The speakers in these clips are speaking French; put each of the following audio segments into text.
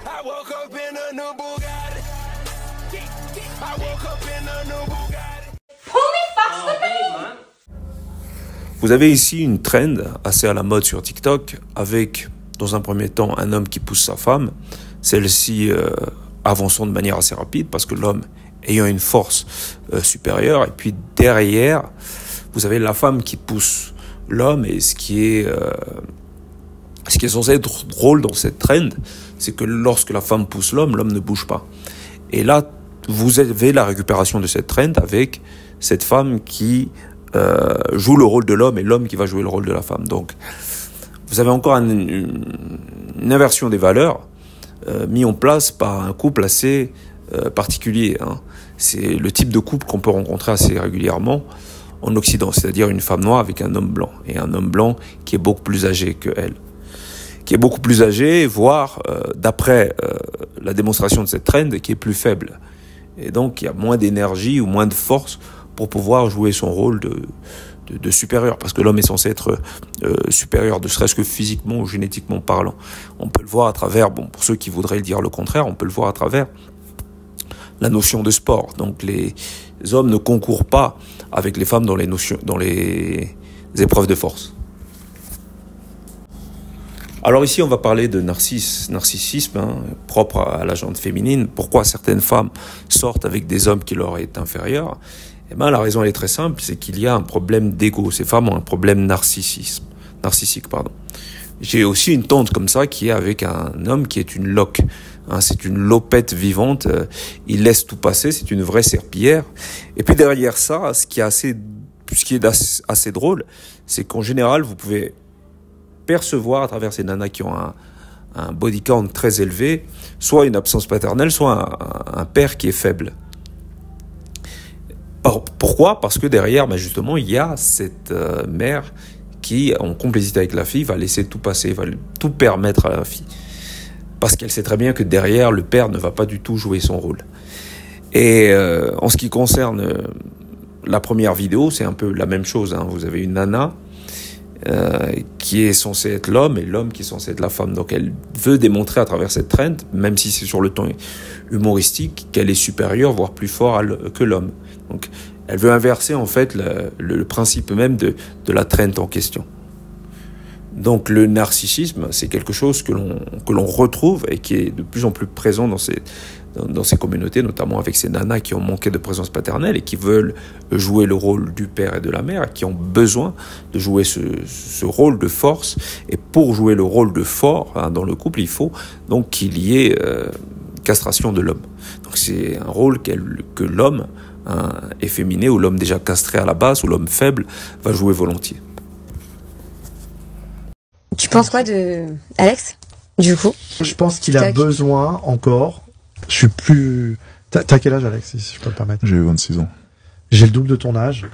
I woke up in a new Bugatti. I woke up in a new Bugatti. Pull me faster, babe. Vous avez ici une trend assez à la mode sur TikTok avec, dans un premier temps, un homme qui pousse sa femme. Celle-ci avançant de manière assez rapide parce que l'homme ayant une force supérieure. Et puis derrière, vous avez la femme qui pousse l'homme. Et ce qui est censé être drôle dans cette trend, c'est que lorsque la femme pousse l'homme, l'homme ne bouge pas. Et là, vous avez la récupération de cette trend avec cette femme qui joue le rôle de l'homme et l'homme qui va jouer le rôle de la femme. Donc, vous avez encore une inversion des valeurs mis en place par un couple assez particulier. Hein. C'est le type de couple qu'on peut rencontrer assez régulièrement en Occident, c'est-à-dire une femme noire avec un homme blanc, et un homme blanc qui est beaucoup plus âgé qu'elle. Qui est beaucoup plus âgé, voire, d'après la démonstration de cette trend, qui est plus faible. Et donc, il y a moins d'énergie ou moins de force pour pouvoir jouer son rôle de supérieur, parce que l'homme est censé être supérieur, ne serait-ce que physiquement ou génétiquement parlant. On peut le voir à travers, bon, pour ceux qui voudraient dire le contraire, on peut le voir à travers la notion de sport. Donc les hommes ne concourent pas avec les femmes dans les épreuves de force. Alors ici, on va parler de narcissisme, hein, propre à la gente féminine. Pourquoi certaines femmes sortent avec des hommes qui leur est inférieurs? Eh ben, la raison elle est très simple, c'est qu'il y a un problème d'ego. Ces femmes ont un problème narcissique. J'ai aussi une tante comme ça qui est avec un homme qui est une loque. Hein, c'est une lopette vivante. Il laisse tout passer. C'est une vraie serpillière. Et puis derrière ça, ce qui est assez drôle, c'est qu'en général, vous pouvez percevoir à travers ces nanas qui ont un body count très élevé, soit une absence paternelle, soit un père qui est faible. Pourquoi? Parce que derrière, ben justement, il y a cette mère qui, en complicité avec la fille, va laisser tout passer, va tout permettre à la fille. Parce qu'elle sait très bien que derrière, le père ne va pas du tout jouer son rôle. Et en ce qui concerne la première vidéo, c'est un peu la même chose. Hein. Vous avez une nana qui est censée être l'homme et l'homme qui est censé être la femme. Donc elle veut démontrer à travers cette trend, même si c'est sur le ton humoristique, qu'elle est supérieure, voire plus fort que l'homme. Donc elle veut inverser en fait le principe même de la trend en question. Donc le narcissisme, c'est quelque chose que l'on retrouve et qui est de plus en plus présent dans ces communautés, notamment avec ces nanas qui ont manqué de présence paternelle et qui veulent jouer le rôle du père et de la mère, qui ont besoin de jouer ce rôle de force. Et pour jouer le rôle de fort, hein, dans le couple, il faut donc qu'il y ait castration de l'homme. Donc c'est un rôle que l'homme efféminé, ou l'homme déjà castré à la base, ou l'homme faible, va jouer volontiers. Tu penses quoi de Alex, du coup? Je pense qu'il a besoin encore. Je suis plus... T'as quel âge, Alex, si je peux me permettre? J'ai 26 ans. J'ai le double de ton âge.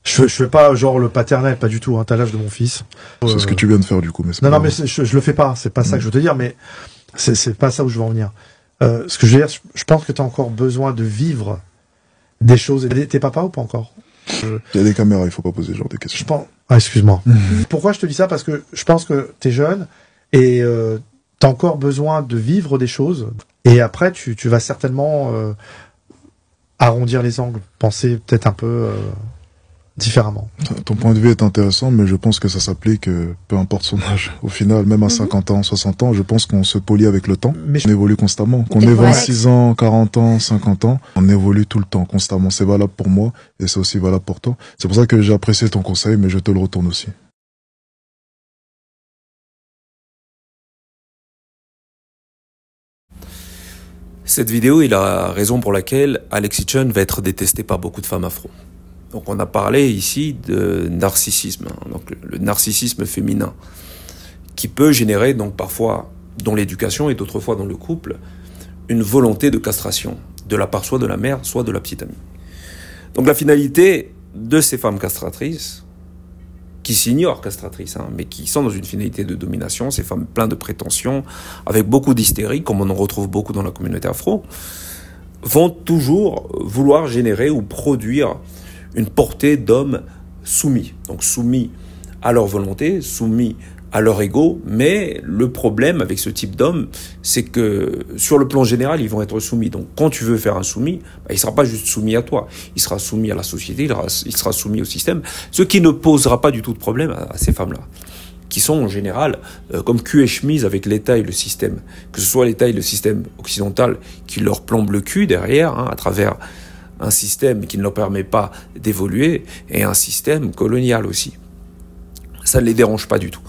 Je fais pas genre le paternel, pas du tout. Hein, t'as l'âge de mon fils. C'est ce que tu viens de faire, du coup. Mais non, mais je le fais pas. C'est pas ça que je veux te dire, mais c'est pas ça où je veux en venir. Ce que je veux dire, je pense que t'as encore besoin de vivre des choses. T'es papa ou pas encore? Il y a des caméras, il faut pas poser ce genre de questions. Je pense... Ah, excuse-moi. Pourquoi je te dis ça? Parce que je pense que t'es jeune et t'as encore besoin de vivre des choses. Et après, tu vas certainement arrondir les angles, penser peut-être un peu différemment. Ton point de vue est intéressant, mais je pense que ça s'applique peu importe son âge. Au final, même à 50 ans, 60 ans, je pense qu'on se polie avec le temps. Mais on évolue constamment. Qu'on ait 26 ans, 40 ans, 50 ans, on évolue tout le temps, constamment. C'est valable pour moi et c'est aussi valable pour toi. C'est pour ça que j'ai apprécié ton conseil, mais je te le retourne aussi. Cette vidéo est la raison pour laquelle Alexis Chun va être détesté par beaucoup de femmes afro. Donc on a parlé ici de narcissisme, hein, donc le narcissisme féminin, qui peut générer donc parfois dans l'éducation et d'autres fois dans le couple, une volonté de castration, de la part soit de la mère, soit de la petite amie. Donc la finalité de ces femmes castratrices, qui s'ignorent castratrices, hein, mais qui sont dans une finalité de domination, ces femmes pleines de prétentions, avec beaucoup d'hystérie, comme on en retrouve beaucoup dans la communauté afro, vont toujours vouloir générer ou produire une portée d'hommes soumis. Donc soumis à leur volonté, soumis à leur ego, mais le problème avec ce type d'homme, c'est que sur le plan général, ils vont être soumis. Donc quand tu veux faire un soumis, il ne sera pas juste soumis à toi, il sera soumis à la société, il sera soumis au système, ce qui ne posera pas du tout de problème à ces femmes-là, qui sont en général comme cul et chemise avec l'État et le système, que ce soit l'État et le système occidental qui leur plombe le cul derrière, à travers un système qui ne leur permet pas d'évoluer, et un système colonial aussi. Ça ne les dérange pas du tout.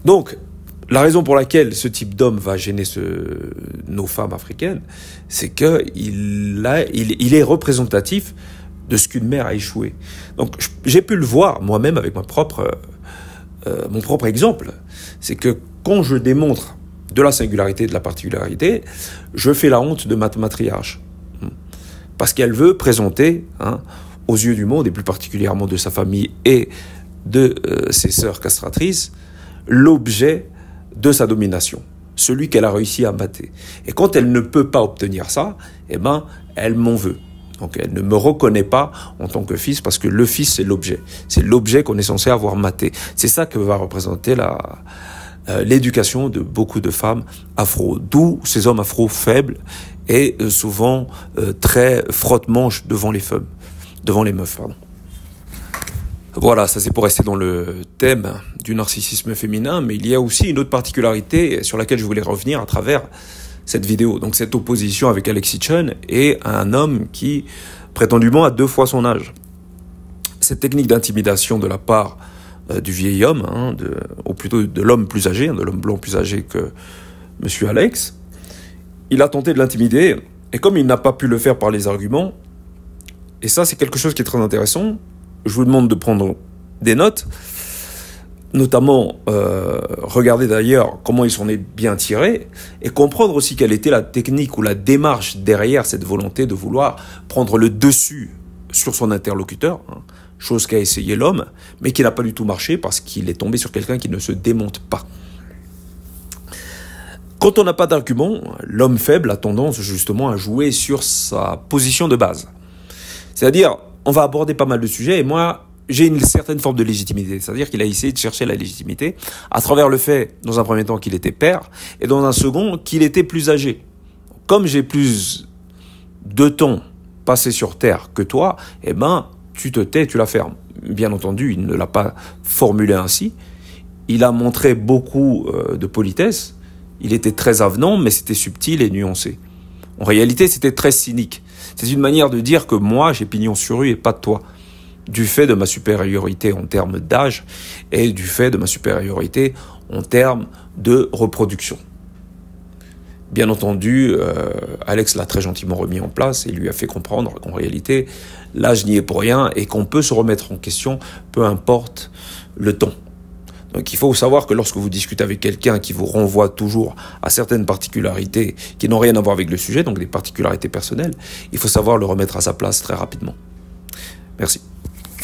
Donc, la raison pour laquelle ce type d'homme va gêner nos femmes africaines, c'est qu'il est représentatif de ce qu'une mère a échoué. Donc, j'ai pu le voir moi-même avec mon propre exemple. C'est que quand je démontre de la singularité et de la particularité, je fais la honte de ma matriarche. Parce qu'elle veut présenter, aux yeux du monde, et plus particulièrement de sa famille et de ses sœurs castratrices, l'objet de sa domination, celui qu'elle a réussi à mater. Et quand elle ne peut pas obtenir ça, elle m'en veut. Donc elle ne me reconnaît pas en tant que fils, parce que le fils, c'est l'objet. C'est l'objet qu'on est censé avoir maté. C'est ça que va représenter l'éducation de beaucoup de femmes afro, d'où ces hommes afro faibles et souvent très frotte-manche devant les meufs. Voilà, ça c'est pour rester dans le thème du narcissisme féminin, mais il y a aussi une autre particularité sur laquelle je voulais revenir à travers cette vidéo. Donc cette opposition avec Alexis Chun et un homme qui prétendument a 2 fois son âge. Cette technique d'intimidation de la part du vieil homme, ou plutôt de l'homme plus âgé, de l'homme blanc plus âgé que Monsieur Alex, il a tenté de l'intimider, et comme il n'a pas pu le faire par les arguments, et ça c'est quelque chose qui est très intéressant, je vous demande de prendre des notes, notamment regarder d'ailleurs comment il s'en est bien tiré, et comprendre aussi quelle était la technique ou la démarche derrière cette volonté de vouloir prendre le dessus sur son interlocuteur, chose qu'a essayé l'homme, mais qui n'a pas du tout marché parce qu'il est tombé sur quelqu'un qui ne se démonte pas. Quand on n'a pas d'argument, l'homme faible a tendance justement à jouer sur sa position de base. C'est-à-dire, on va aborder pas mal de sujets, et moi, j'ai une certaine forme de légitimité. C'est-à-dire qu'il a essayé de chercher la légitimité à travers le fait, dans un premier temps, qu'il était père, et dans un second, qu'il était plus âgé. Comme j'ai plus de temps passé sur Terre que toi, tu te tais, tu la fermes. Bien entendu, il ne l'a pas formulé ainsi. Il a montré beaucoup de politesse. Il était très avenant, mais c'était subtil et nuancé. En réalité, c'était très cynique. C'est une manière de dire que moi, j'ai pignon sur rue et pas toi. Du fait de ma supériorité en termes d'âge et du fait de ma supériorité en termes de reproduction. Bien entendu, Alex l'a très gentiment remis en place et lui a fait comprendre qu'en réalité, l'âge n'y est pour rien et qu'on peut se remettre en question, peu importe le temps. Donc il faut savoir que lorsque vous discutez avec quelqu'un qui vous renvoie toujours à certaines particularités qui n'ont rien à voir avec le sujet, donc des particularités personnelles, il faut savoir le remettre à sa place très rapidement. Merci.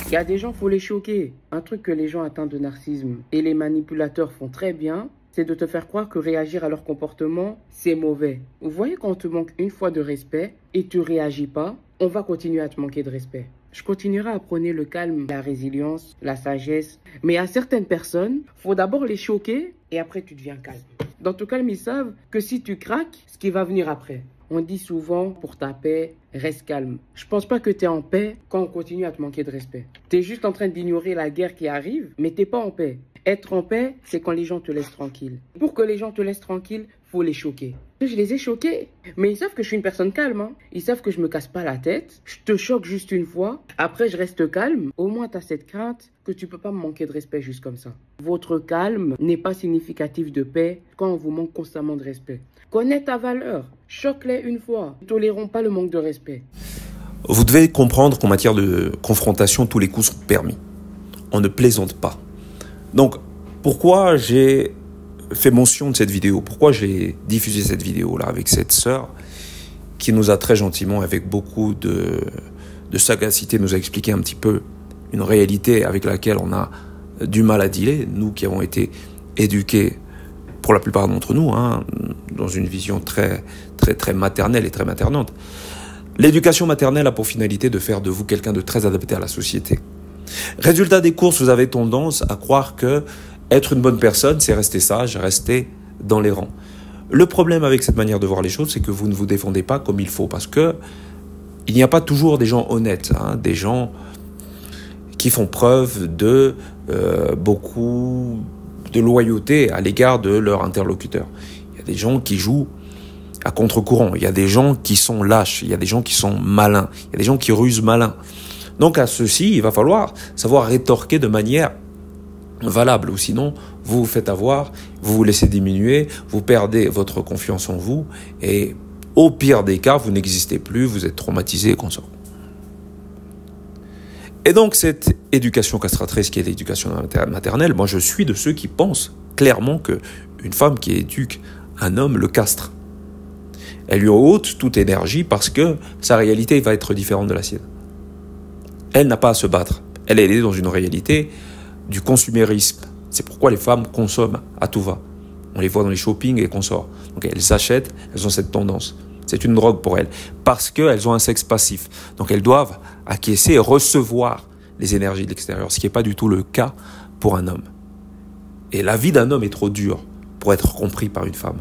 Il y a des gens, faut les choquer. Un truc que les gens atteints de narcissisme et les manipulateurs font très bien, c'est de te faire croire que réagir à leur comportement, c'est mauvais. Vous voyez, quand on te manque une fois de respect et tu réagis pas, on va continuer à te manquer de respect. Je continuerai à prôner le calme, la résilience, la sagesse. Mais à certaines personnes, faut d'abord les choquer et après tu deviens calme. Dans ton calme, ils savent que si tu craques, ce qui va venir après. On dit souvent, pour ta paix, reste calme. Je pense pas que tu es en paix quand on continue à te manquer de respect. Tu es juste en train d'ignorer la guerre qui arrive, mais t'es pas en paix. Être en paix, c'est quand les gens te laissent tranquille. Pour que les gens te laissent tranquille, faut les choquer. Je les ai choqués, mais ils savent que je suis une personne calme. Ils savent que je me casse pas la tête. Je te choque juste une fois, après je reste calme. Au moins tu as cette crainte que tu peux pas me manquer de respect juste comme ça. Votre calme n'est pas significatif de paix quand on vous manque constamment de respect. Connais ta valeur, choque-les une fois. Ne tolérons pas le manque de respect. Vous devez comprendre qu'en matière de confrontation, tous les coups sont permis. On ne plaisante pas. Donc, pourquoi j'ai fait mention de cette vidéo? Pourquoi j'ai diffusé cette vidéo-là avec cette sœur qui nous a très gentiment, avec beaucoup de sagacité, nous a expliqué un petit peu une réalité avec laquelle on a du mal à dealer, nous qui avons été éduqués, pour la plupart d'entre nous, dans une vision très, très, très maternelle et très maternante. L'éducation maternelle a pour finalité de faire de vous quelqu'un de très adapté à la société. Résultat des courses, vous avez tendance à croire que Être une bonne personne, c'est rester sage, rester dans les rangs. Le problème avec cette manière de voir les choses, c'est que vous ne vous défendez pas comme il faut, parce que il n'y a pas toujours des gens honnêtes, hein, des gens qui font preuve de beaucoup de loyauté à l'égard de leur interlocuteur. Il y a des gens qui jouent à contre-courant, il y a des gens qui sont lâches, il y a des gens qui sont malins, il y a des gens qui rusent malin. Donc à ceux-ci, il va falloir savoir rétorquer de manière valable, ou sinon vous vous faites avoir, vous vous laissez diminuer, vous perdez votre confiance en vous, et au pire des cas, vous n'existez plus, vous êtes traumatisé et consort. Et donc cette éducation castratrice qui est l'éducation maternelle, moi je suis de ceux qui pensent clairement qu'une femme qui éduque un homme le castre. Elle lui ôte toute énergie parce que sa réalité va être différente de la sienne. Elle n'a pas à se battre. Elle est dans une réalité du consumérisme. C'est pourquoi les femmes consomment à tout va. On les voit dans les shoppings et consorts. Donc elles achètent, elles ont cette tendance. C'est une drogue pour elles, parce qu'elles ont un sexe passif. Donc elles doivent acquiescer et recevoir les énergies de l'extérieur, ce qui n'est pas du tout le cas pour un homme. Et la vie d'un homme est trop dure pour être compris par une femme.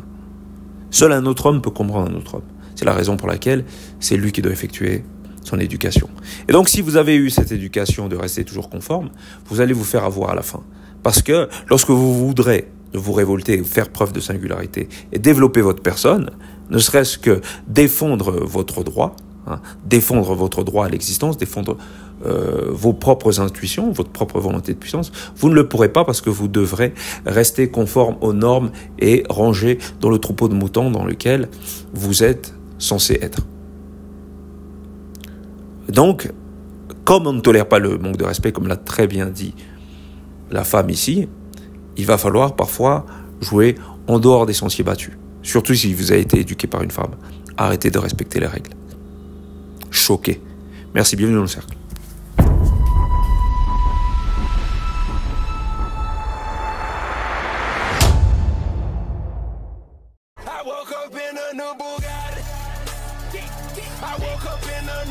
Seul un autre homme peut comprendre un autre homme. C'est la raison pour laquelle c'est lui qui doit effectuer son éducation. Et donc si vous avez eu cette éducation de rester toujours conforme, vous allez vous faire avoir à la fin. Parce que lorsque vous voudrez vous révolter, faire preuve de singularité et développer votre personne, ne serait-ce que défendre votre droit, défendre votre droit à l'existence, défendre vos propres intuitions, votre propre volonté de puissance, vous ne le pourrez pas parce que vous devrez rester conforme aux normes et rangé dans le troupeau de moutons dans lequel vous êtes censé être. Donc, comme on ne tolère pas le manque de respect, comme l'a très bien dit la femme ici, il va falloir parfois jouer en dehors des sentiers battus. Surtout si vous avez été éduqué par une femme. Arrêtez de respecter les règles. Choqué. Merci, bienvenue dans le cercle. I woke up in a new Bugatti. I woke up in a